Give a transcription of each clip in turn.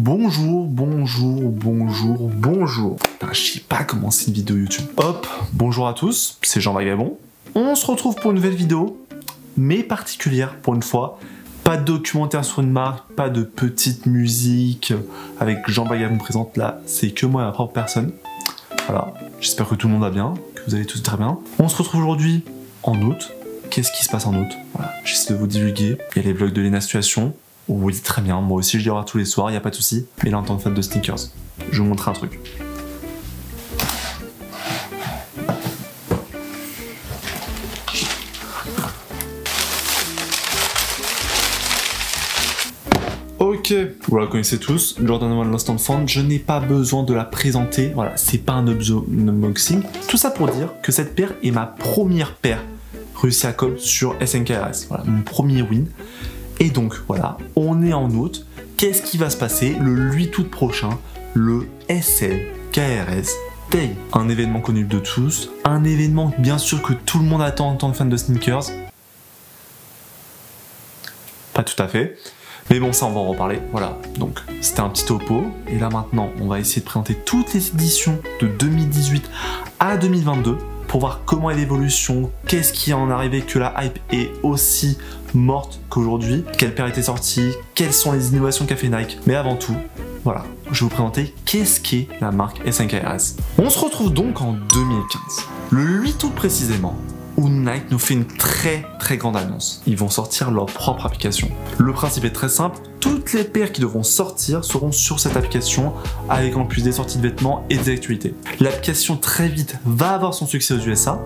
Bonjour. Putain, je sais pas comment c'est une vidéo YouTube. Hop, bonjour à tous, c'est Jean Vagabond. On se retrouve pour une nouvelle vidéo, mais particulière pour une fois. Pas de documentaire sur une marque, pas de petite musique avec Jean Vagabond présente là, c'est que moi et ma propre personne. Voilà, j'espère que tout le monde va bien, que vous allez tous très bien. On se retrouve aujourd'hui en août. Qu'est-ce qui se passe en août? Voilà, j'essaie de vous divulguer. Il y a les vlogs de Lena Situation. Oui, très bien, moi aussi je les regarde tous les soirs, il n'y a pas de souci. Mais là, en tant que fan de sneakers, je vais vous montrer un truc. Ok, vous la connaissez tous, Jordan 1 Lost and Found, je n'ai pas besoin de la présenter, voilà, c'est pas un unboxing. Tout ça pour dire que cette paire est ma première paire réussie à cob sur SNKRS, voilà, mon premier win. Et donc voilà, on est en août, qu'est-ce qui va se passer le 8 août prochain, le SNKRS Day. Un événement connu de tous, un événement bien sûr que tout le monde attend en tant que fan de sneakers. Pas tout à fait. Mais bon, ça on va en reparler, voilà, donc c'était un petit topo, et là maintenant on va essayer de présenter toutes les éditions de 2018 à 2022 pour voir comment est l'évolution, qu'est-ce qui en est arrivé que la hype est aussi morte qu'aujourd'hui, quelle paire était sortie, quelles sont les innovations qu'a fait Nike, mais avant tout, voilà, je vais vous présenter qu'est-ce qu'est la marque SNKRS. On se retrouve donc en 2015, le 8 août précisément, où Nike nous fait une très grande annonce. Ils vont sortir leur propre application. Le principe est très simple, toutes les paires qui devront sortir seront sur cette application avec en plus des sorties de vêtements et des actualités. L'application très vite va avoir son succès aux USA,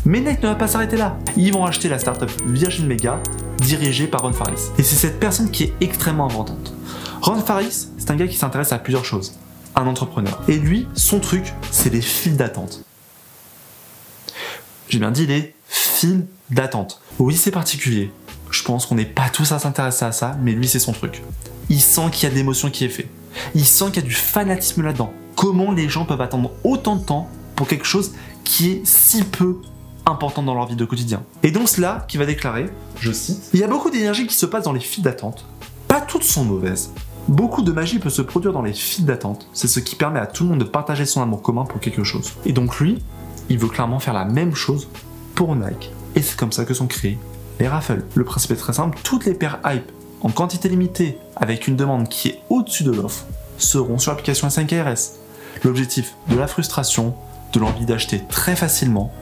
mais Nike ne va pas s'arrêter là. Ils vont acheter la startup Virgin Mega dirigée par Ron Faris. Et c'est cette personne qui est extrêmement importante. Ron Faris, c'est un gars qui s'intéresse à plusieurs choses. Un entrepreneur. Et lui, son truc, c'est les files d'attente. J'ai bien dit les files d'attente. Oui, c'est particulier. Je pense qu'on n'est pas tous à s'intéresser à ça, mais lui, c'est son truc. Il sent qu'il y a de l'émotion qui est fait. Il sent qu'il y a du fanatisme là-dedans. Comment les gens peuvent attendre autant de temps pour quelque chose qui est si peu important dans leur vie de quotidien. Et donc cela qui va déclarer, je cite, « Il y a beaucoup d'énergie qui se passe dans les files d'attente. Pas toutes sont mauvaises. Beaucoup de magie peut se produire dans les files d'attente. C'est ce qui permet à tout le monde de partager son amour commun pour quelque chose. » Et donc lui, il veut clairement faire la même chose pour Nike. Et c'est comme ça que sont créés les raffles. Le principe est très simple, toutes les paires hype en quantité limitée avec une demande qui est au-dessus de l'offre seront sur l'application SNKRS. L'objectif de la frustration, de l'envie d'acheter très facilement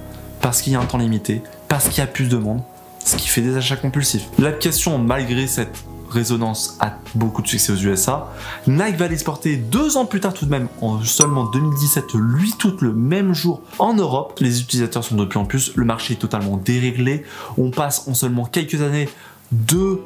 parce qu'il y a un temps limité, parce qu'il y a plus de monde, ce qui fait des achats compulsifs. L'application, malgré cette résonance a beaucoup de succès aux USA. Nike va l'exporter 2 ans plus tard tout de même, en seulement 2017, le 8 août, le même jour, en Europe. Les utilisateurs sont de plus en plus, le marché est totalement déréglé. On passe en seulement quelques années de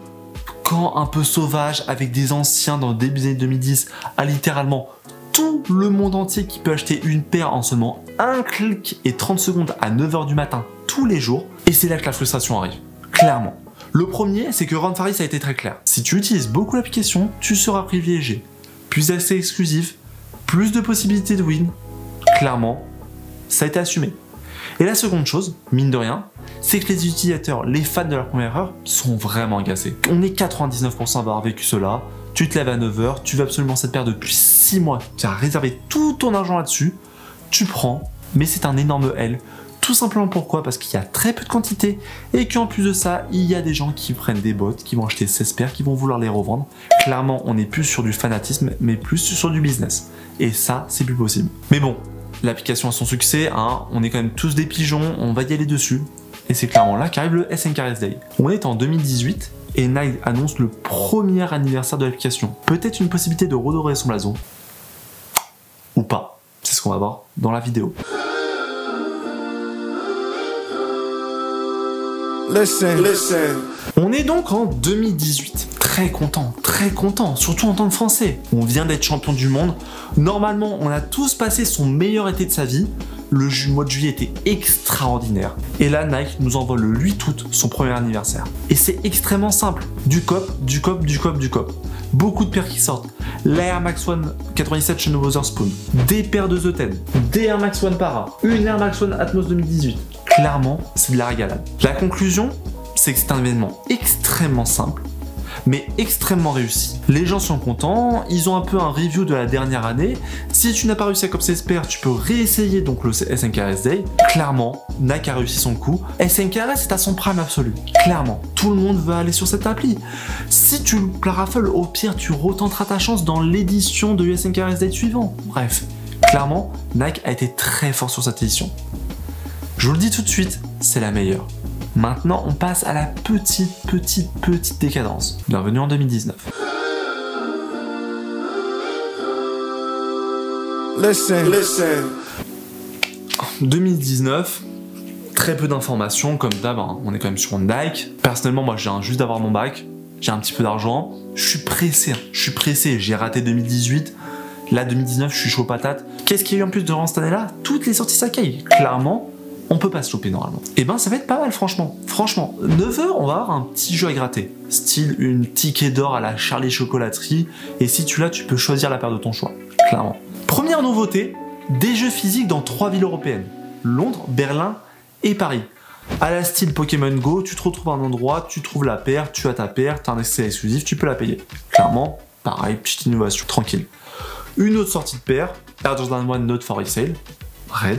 camps un peu sauvages avec des anciens dans le début des années 2010 à littéralement tout le monde entier qui peut acheter une paire en seulement un clic et 30 secondes à 9h du matin tous les jours. Et c'est là que la frustration arrive, clairement. Le premier, c'est que Ron Faris a été très clair. Si tu utilises beaucoup l'application, tu seras privilégié. Plus d'accès exclusif, plus de possibilités de win. Clairement, ça a été assumé. Et la seconde chose, mine de rien, c'est que les utilisateurs, les fans de la première heure, sont vraiment agacés. On est 99% à avoir vécu cela. Tu te lèves à 9h, tu veux absolument cette paire depuis 6 mois. Tu as réservé tout ton argent là-dessus. Tu prends, mais c'est un énorme L. Tout simplement pourquoi? Parce qu'il y a très peu de quantité et qu'en plus de ça, il y a des gens qui prennent des bots, qui vont acheter 16 paires, qui vont vouloir les revendre. Clairement, on n'est plus sur du fanatisme, mais plus sur du business. Et ça, c'est plus possible. Mais bon, l'application a son succès, hein, on est quand même tous des pigeons, on va y aller dessus. Et c'est clairement là qu'arrive le SNKRS Day. On est en 2018 et Nike annonce le premier anniversaire de l'application. Peut-être une possibilité de redorer son blason. Ou pas. C'est ce qu'on va voir dans la vidéo. Listen. On est donc en 2018. Très content, surtout en tant que Français. On vient d'être champion du monde. Normalement, on a tous passé son meilleur été de sa vie. Le mois de juillet était extraordinaire. Et là, Nike nous envoie le 8 août son premier anniversaire. Et c'est extrêmement simple. Du cop. Beaucoup de paires qui sortent. La Air Max One 97 chez Wotherspoon. Des paires de The Ten. Des Air Max One Para. Une Air Max One Atmos 2018. Clairement, c'est de la régalade. La conclusion, c'est que c'est un événement extrêmement simple, mais extrêmement réussi. Les gens sont contents, ils ont un peu un review de la dernière année. Si tu n'as pas réussi à comme s'espère, tu peux réessayer donc le SNKRS Day. Clairement, Nike a réussi son coup. SNKRS est à son prime absolu. Clairement, tout le monde veut aller sur cette appli. Si tu la raffles, au pire, tu retenteras ta chance dans l'édition de SNKRS Day suivant. Bref, clairement, Nike a été très fort sur cette édition. Je vous le dis tout de suite, c'est la meilleure. Maintenant, on passe à la petite décadence. Bienvenue en 2019. Listen. 2019, très peu d'informations, comme d'hab, hein. On est quand même sur Nike. Personnellement, moi, je viens juste d'avoir mon bac, j'ai un petit peu d'argent, je suis pressé, j'ai raté 2018. Là, 2019, je suis chaud patate. Qu'est-ce qu'il y a eu en plus durant cette année-là? Toutes les sorties Sakai. Clairement, on peut pas se louper normalement. Et ben, ça va être pas mal, franchement. Franchement, 9h, on va avoir un petit jeu à gratter. Style une ticket d'or à la Charlie Chocolaterie. Et si tu l'as, tu peux choisir la paire de ton choix. Clairement. Première nouveauté, des jeux physiques dans 3 villes européennes. Londres, Berlin et Paris. À la style Pokémon Go, tu te retrouves à un endroit, tu trouves la paire, tu as ta paire, tu as un accès exclusif, tu peux la payer. Clairement, pareil, petite innovation, tranquille. Une autre sortie de paire, Air Jordan 1 Not for Resale, Red.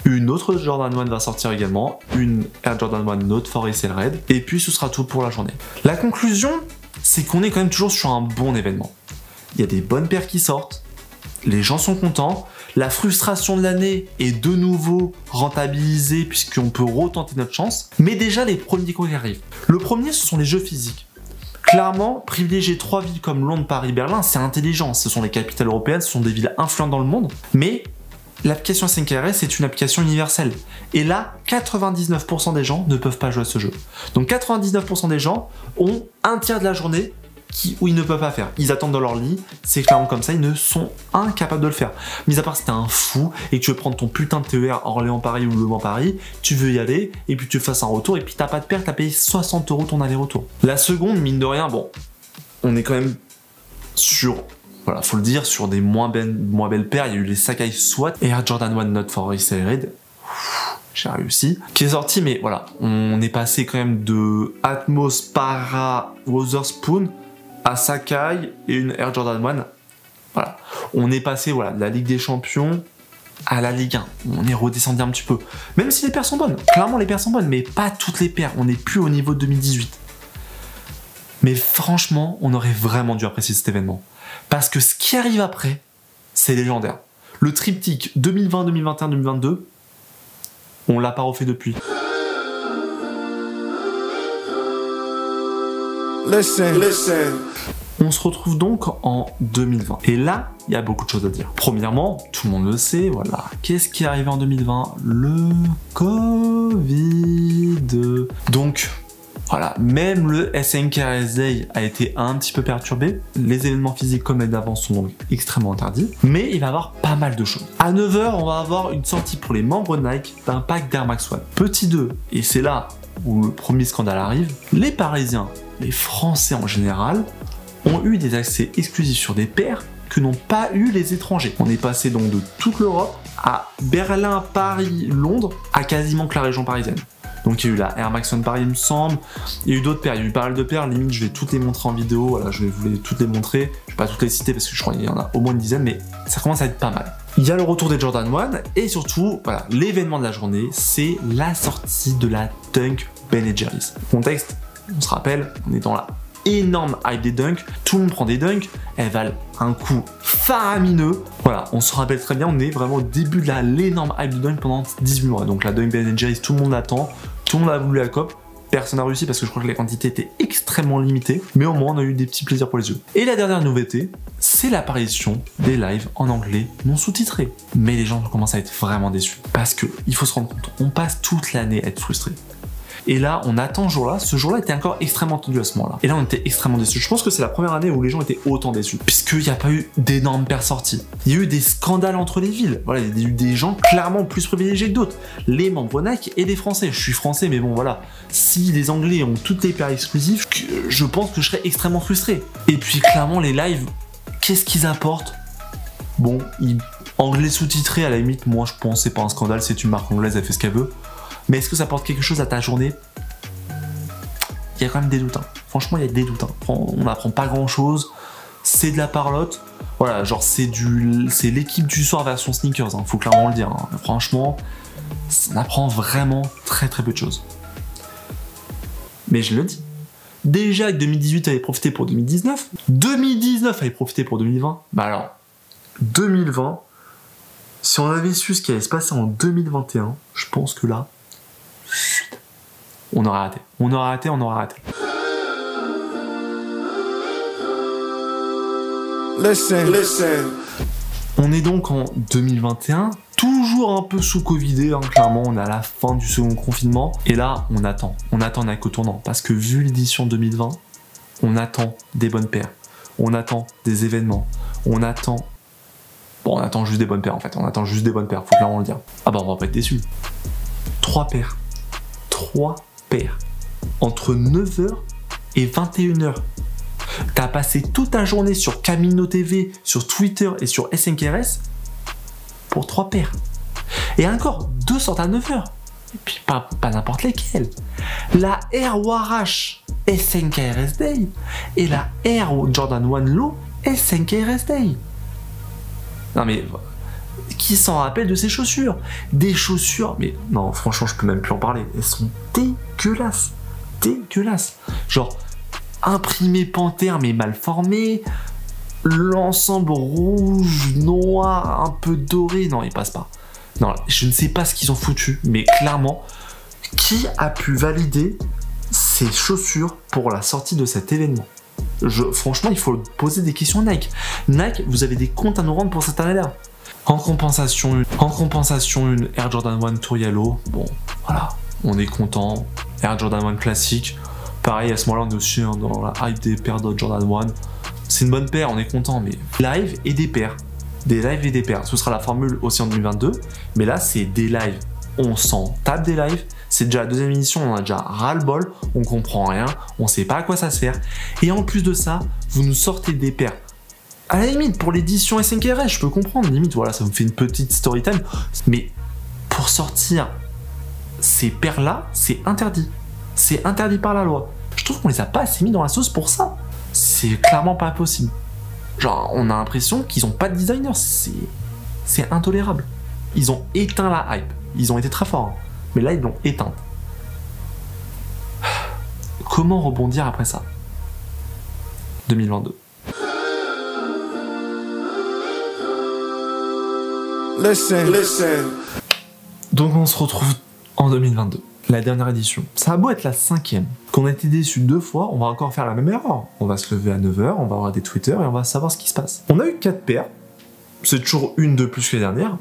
Une autre Jordan 1 va sortir également, une Air Jordan 1 Not for Resale Red. Et puis ce sera tout pour la journée. La conclusion, c'est qu'on est quand même toujours sur un bon événement. Il y a des bonnes paires qui sortent, les gens sont contents, la frustration de l'année est de nouveau rentabilisée puisqu'on peut retenter notre chance, mais déjà les premiers coups qui arrivent. Le premier, ce sont les jeux physiques. Clairement, privilégier 3 villes comme Londres, Paris, Berlin, c'est intelligent. Ce sont les capitales européennes, ce sont des villes influentes dans le monde. Mais l'application SNKRS est une application universelle. Et là, 99% des gens ne peuvent pas jouer à ce jeu. Donc 99% des gens ont un tiers de la journée où ils ne peuvent pas faire. Ils attendent dans leur lit, c'est clairement comme ça, ils ne sont incapables de le faire. Mis à part si t'es un fou et que tu veux prendre ton putain de TER Orléans-Paris ou Le Mans-Paris, tu veux y aller et puis tu fasses un retour et puis t'as pas de paire, t'as payé 60 € ton aller-retour. La seconde, mine de rien, bon, on est quand même sur, voilà, faut le dire, sur des moins belles paires. Il y a eu les Sakai SWAT et Air Jordan 1 Not for Resale Red. J'ai réussi, qui est sorti, mais voilà, on est passé quand même de Atmos Para Wotherspoon à Sakai et une Air Jordan 1. Voilà. On est passé de la Ligue des Champions à la Ligue 1. On est redescendu un petit peu. Même si les paires sont bonnes. Clairement, les paires sont bonnes, mais pas toutes les paires. On n'est plus au niveau de 2018. Mais franchement, on aurait vraiment dû apprécier cet événement. Parce que ce qui arrive après, c'est légendaire. Le triptyque 2020, 2021, 2022, on l'a pas refait depuis. Listen. On se retrouve donc en 2020. Et là, il y a beaucoup de choses à dire. Premièrement, tout le monde le sait, voilà. Qu'est-ce qui est arrivé en 2020? Le Covid. Donc, voilà, même le SNKRS Day a été un petit peu perturbé. Les événements physiques comme d'avant sont donc extrêmement interdits. Mais il va y avoir pas mal de choses. À 9h, on va avoir une sortie pour les membres Nike d'un pack d'Air Max 1. Petit 2, et c'est là où le premier scandale arrive, les Parisiens, les Français en général, ont eu des accès exclusifs sur des paires que n'ont pas eu les étrangers. On est passé donc de toute l'Europe à Berlin, Paris, Londres, à quasiment que la région parisienne. Donc il y a eu la Air Max 1 Paris, il me semble. Il y a eu d'autres paires, il y a eu pas mal de paires. Limite, je vais toutes les montrer en vidéo. Voilà, je vais vous toutes les montrer. Je vais pas toutes les citer parce que je crois qu'il y en a au moins une dizaine, mais ça commence à être pas mal. Il y a le retour des Jordan 1 et surtout, voilà, l'événement de la journée, c'est la sortie de la Dunk Ben & Jerry's. Contexte, on se rappelle, on est dans la énorme hype des dunks, tout le monde prend des dunks, elles valent un coût faramineux. Voilà, on se rappelle très bien, on est vraiment au début de l'énorme hype de dunk pendant 18 mois. Donc la Dunk Ben & Jerry's, tout le monde l'attend, tout le monde a voulu la cope. Personne n'a réussi parce que je crois que les quantités étaient extrêmement limitées, mais au moins on a eu des petits plaisirs pour les yeux. Et la dernière nouveauté, c'est l'apparition des lives en anglais non sous-titrés. Mais les gens commencent à être vraiment déçus parce que il faut se rendre compte, on passe toute l'année à être frustré. Et là, on attend ce jour-là. Ce jour-là était encore extrêmement tendu à ce moment-là. Et là, on était extrêmement déçus. Je pense que c'est la première année où les gens étaient autant déçus, puisqu'il n'y a pas eu d'énormes paires sorties. Il y a eu des scandales entre les villes. Voilà, il y a eu des gens clairement plus privilégiés que d'autres. Les membres Nike et des Français. Je suis français, mais bon, voilà. Si les Anglais ont toutes les paires exclusives, je pense que je serais extrêmement frustré. Et puis, clairement, les lives, qu'est-ce qu'ils apportent? Bon, anglais sous-titré, à la limite, moi, je pense c'est pas un scandale, c'est une marque anglaise, elle fait ce qu'elle veut. Mais est-ce que ça apporte quelque chose à ta journée? Il y a quand même des doutes. Hein. Franchement, il y a des doutes. Hein. On n'apprend pas grand-chose. C'est de la parlotte. Voilà, genre c'est l'équipe du soir version sneakers. Hein. Faut clairement le dire. Hein. Franchement, on apprend vraiment très très peu de choses. Mais je le dis. Déjà que 2018 avait profité pour 2019, 2019 avait profité pour 2020. Bah alors, 2020, si on avait su ce qui allait se passer en 2021, je pense que là, on aurait raté. On aurait raté. Listen. On est donc en 2021, toujours un peu sous Covidé, hein, clairement, on est à la fin du second confinement. Et là, on attend un acte au tournant. Parce que vu l'édition 2020, on attend des bonnes paires. On attend des événements. On attend juste des bonnes paires en fait. On attend juste des bonnes paires, faut clairement le dire. Ah bah on va pas être déçus. 3 paires. 3 paires. Entre 9h et 21h. T'as passé toute ta journée sur Camino TV, sur Twitter et sur SNKRS pour 3 paires. Et encore, 2 sortent à 9h. Et puis pas n'importe lesquelles. La Air Warash SNKRS Day et la Air Jordan 1 Low SNKRS Day. Non mais, qui s'en rappelle de ces chaussures? Des chaussures, mais non, franchement, je peux même plus en parler. Elles sont dégueulasses. Dégueulasses. Genre, imprimé panthère mais mal formé, l'ensemble rouge, noir, un peu doré, non il passe pas. Non, je ne sais pas ce qu'ils ont foutu, mais clairement, qui a pu valider ces chaussures pour la sortie de cet événement? Franchement, il faut poser des questions à Nike. Nike, vous avez des comptes à nous rendre pour cette année-là. En compensation, une Air Jordan 1 Tour Yellow, bon, voilà, on est content. Air Jordan 1 classique. Pareil, à ce moment-là, on est aussi dans la hype des paires de Jordan 1. C'est une bonne paire, on est content, mais live et des paires. Des lives et des paires. Ce sera la formule aussi en 2022, mais là, c'est des lives. On s'en tape des lives. C'est déjà la deuxième édition, on a déjà ras-le-bol, on comprend rien, on sait pas à quoi ça sert. Et en plus de ça, vous nous sortez des paires. À la limite, pour l'édition SNKRS, je peux comprendre, limite, voilà, ça vous fait une petite story time. Mais pour sortir ces paires-là, c'est interdit. C'est interdit par la loi. Je trouve qu'on les a pas assez mis dans la sauce pour ça. C'est clairement pas possible. Genre, on a l'impression qu'ils ont pas de designer. C'est intolérable. Ils ont éteint la hype. Ils ont été très forts. Hein. Mais là, ils l'ont éteinte. Comment rebondir après ça? 2022. Listen. Donc on se retrouve en 2022. La dernière édition. Ça a beau être la 5e, qu'on a été déçus 2 fois, on va encore faire la même erreur. On va se lever à 9h, on va avoir des Twitter et on va savoir ce qui se passe. On a eu 4 paires, c'est toujours une de plus que les dernières,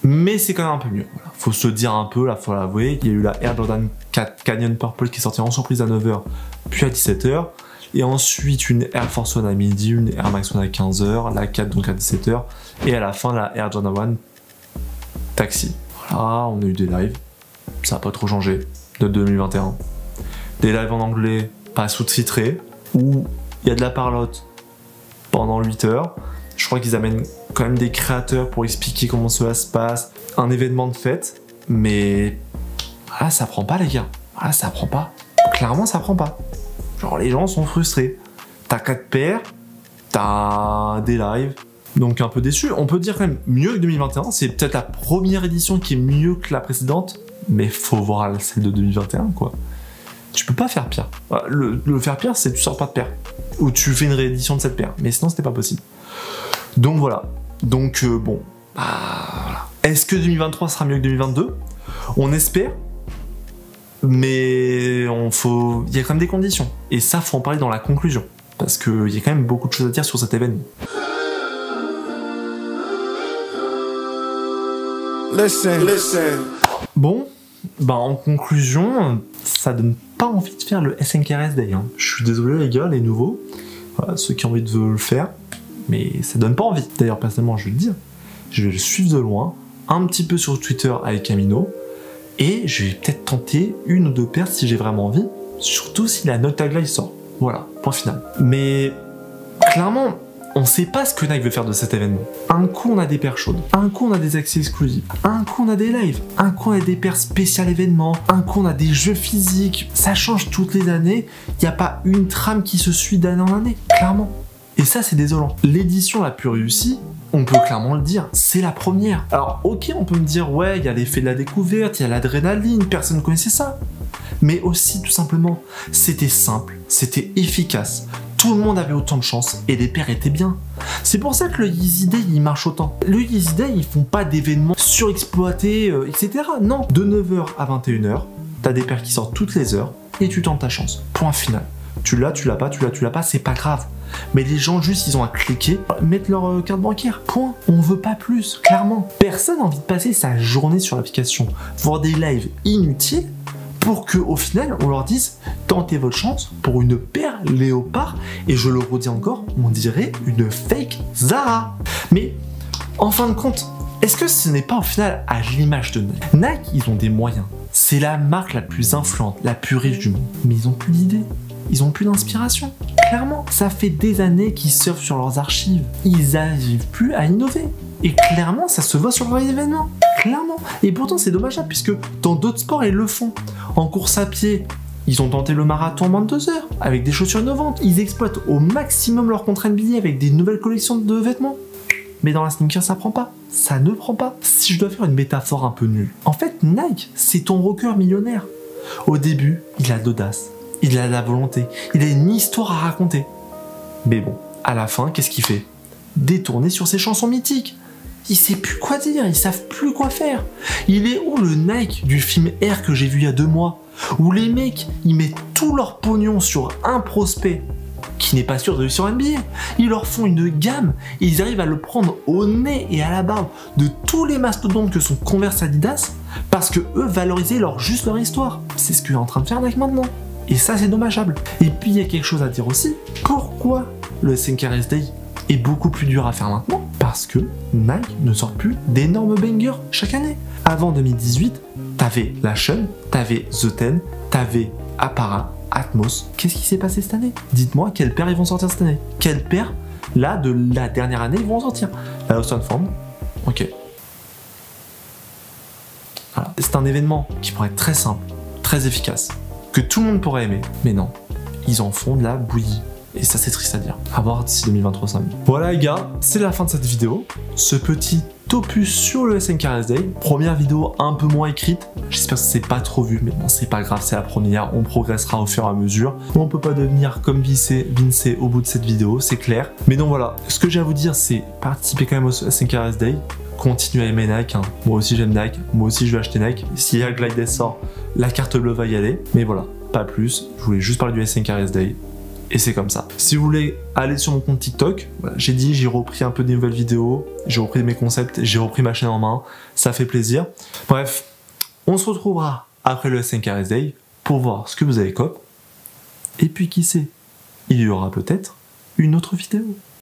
mais c'est quand même un peu mieux. Voilà. Faut se dire un peu, là, faut l'avouer. Il y a eu la Air Jordan 4 Canyon Purple qui est sortie en surprise à 9h, puis à 17h, et ensuite une Air Force One à midi, une Air Max One à 15h, la 4 donc à 17h, et à la fin la Air Jordan 1 Taxi. Voilà, on a eu des lives. Ça n'a pas trop changé de 2021. Des lives en anglais, pas sous-titrés, où il y a de la parlotte pendant 8 heures. Je crois qu'ils amènent quand même des créateurs pour expliquer comment cela se passe. Un événement de fête, mais voilà, ça prend pas les gars. Voilà, ça prend pas. Clairement, ça prend pas. Genre les gens sont frustrés. T'as 4 paires, t'as des lives, donc un peu déçu. On peut dire quand même mieux que 2021. C'est peut-être la première édition qui est mieux que la précédente. Mais faut voir celle de 2021, quoi. Tu peux pas faire pire. Le faire pire, c'est que tu sors pas de paire. Ou tu fais une réédition de cette paire. Mais sinon, c'était pas possible. Donc voilà. Donc bon. Voilà. Est-ce que 2023 sera mieux que 2022? On espère. Mais il y a quand même des conditions. Et ça, faut en parler dans la conclusion. Parce qu'il y a quand même beaucoup de choses à dire sur cet événement. Listen. Bon, bah en conclusion, ça donne pas envie de faire le SNKRS Day. Hein. Je suis désolé les gars, les nouveaux, voilà, ceux qui ont envie de le faire, mais ça donne pas envie. D'ailleurs personnellement, je vais le dire, je vais le suivre de loin, un petit peu sur Twitter avec Camino, et je vais peut-être tenter une ou 2 paires si j'ai vraiment envie, surtout si la Note Tag Live sort. Voilà, point final. Mais clairement, On sait pas ce que Nike veut faire de cet événement. Un coup on a des paires chaudes, un coup on a des accès exclusifs, un coup on a des lives, un coup on a des paires spéciales événements, un coup on a des jeux physiques. Ça change toutes les années, il n'y a pas une trame qui se suit d'année en année, clairement. Et ça c'est désolant. L'édition la plus réussie, on peut clairement le dire, c'est la première. Alors ok, on peut me dire ouais, il y a l'effet de la découverte, il y a l'adrénaline, personne ne connaissait ça. Mais aussi tout simplement, c'était simple, c'était efficace. Tout le monde avait autant de chance et les paires étaient bien. C'est pour ça que le Yeezy Day il marche autant. Le Yeezy Day ils font pas d'événements surexploités, etc. Non, de 9h à 21h, t'as des paires qui sortent toutes les heures et tu tentes ta chance. Point final. Tu l'as pas, tu l'as pas, c'est pas grave. Mais les gens juste ils ont à cliquer, mettre leur carte bancaire. Point. On veut pas plus, clairement. Personne n'a envie de passer sa journée sur l'application, voir des lives inutiles pour qu'au final, on leur dise tentez votre chance pour une paire léopard. Et je le redis encore, on dirait une fake Zara. Mais en fin de compte, est-ce que ce n'est pas au final à l'image de Nike? Nike, ils ont des moyens. C'est la marque la plus influente, la plus riche du monde. Mais ils ont plus d'idées. Ils ont plus d'inspiration. Clairement, ça fait des années qu'ils surfent sur leurs archives. Ils n'arrivent plus à innover. Et clairement, ça se voit sur leurs événements. Clairement. Et pourtant, c'est dommageable puisque dans d'autres sports, ils le font. En course à pied, ils ont tenté le marathon en moins de 2 heures avec des chaussures innovantes. Ils exploitent au maximum leur contrat NBA avec des nouvelles collections de vêtements. Mais dans la sneaker, ça prend pas. Ça ne prend pas. Si je dois faire une métaphore un peu nulle. En fait, Nike, c'est ton rocker millionnaire. Au début, il a de l'audace. Il a de la volonté, il a une histoire à raconter. Mais bon, à la fin, qu'est-ce qu'il fait? Détourner sur ses chansons mythiques. Il sait plus quoi dire, ils savent plus quoi faire. Il est où le Nike du film Air que j'ai vu il y a 2 mois? Où les mecs, ils mettent tout leur pognon sur un prospect qui n'est pas sûr de réussir en NBA. Ils leur font une gamme et ils arrivent à le prendre au nez et à la barbe de tous les mastodontes que sont Converse, Adidas parce que eux valorisaient juste leur histoire. C'est ce qu'est en train de faire Nike maintenant. Et ça, c'est dommageable. Et puis, il y a quelque chose à dire aussi. Pourquoi le SNKRS Day est beaucoup plus dur à faire maintenant? Parce que Nike ne sort plus d'énormes bangers chaque année. Avant 2018, t'avais la Shun, t'avais The Ten, t'avais Apara, Atmos. Qu'est-ce qui s'est passé cette année? Dites-moi, quelle paire ils vont sortir cette année? Quelle paire, là, de la dernière année, ils vont en sortir? La Lost and Found. Ok. Voilà. C'est un événement qui pourrait être très simple, très efficace, que tout le monde pourrait aimer, mais non, ils en font de la bouillie. Et ça c'est triste à dire. À voir d'ici 2023 ça. Voilà les gars, c'est la fin de cette vidéo. Ce petit opus sur le SNKRS Day. Première vidéo un peu moins écrite. J'espère que c'est pas trop vu, mais bon c'est pas grave, c'est la première. On progressera au fur et à mesure. On peut pas devenir comme Vince au bout de cette vidéo, c'est clair. Mais donc voilà, ce que j'ai à vous dire c'est participer quand même au SNKRS Day. Continuez à aimer Nike, hein. Moi aussi j'aime Nike, moi aussi je vais acheter Nike. Si la Glide S sort, la carte bleue va y aller. Mais voilà, pas plus. Je voulais juste parler du SNKRS Day. Et c'est comme ça. Si vous voulez aller sur mon compte TikTok, voilà, j'ai repris un peu des nouvelles vidéos, j'ai repris mes concepts, j'ai repris ma chaîne en main. Ça fait plaisir. Bref, on se retrouvera après le SNKRS Day pour voir ce que vous avez cop. Et puis qui sait, il y aura peut-être une autre vidéo.